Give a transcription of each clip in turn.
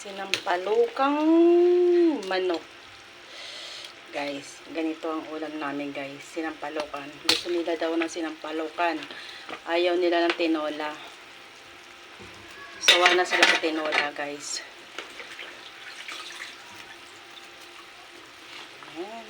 Sinampalukang manok. Guys, ganito ang ulam namin guys. Sinampalukan. Gusto nila daw ng sinampalukan. Ayaw nila ng tinola. Sawa na sila sa tinola guys. Ayan.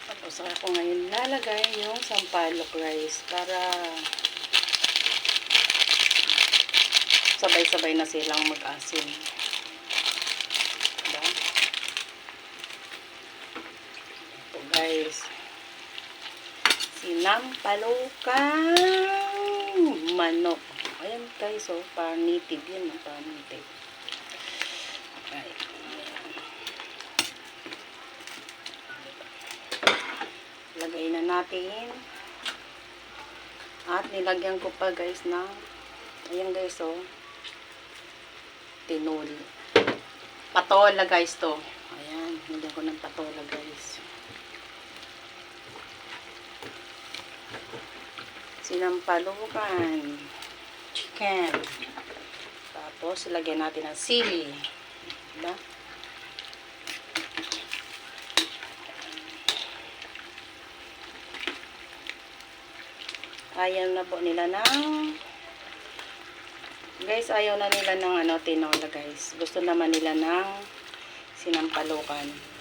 Tapos ako ngayon lalagay yung sampalok rice para sabay-sabay na silang mag-asin. Diba? Ito guys. Sinampalukang manok. Ayan guys, oh, parang native yun, parang native. Ay, lagay na natin. At nilagyan ko pa guys ng, ayan guys, oh, tinul. Patola guys to. Ayan, nilagyan ko ng patola guys. Sinampalukan chicken. Tapos ilagyan natin ng sili. Diba? Ayaw na po nila ng guys, ayaw na nila ng tinola guys. Gusto naman nila ng sinampalukan.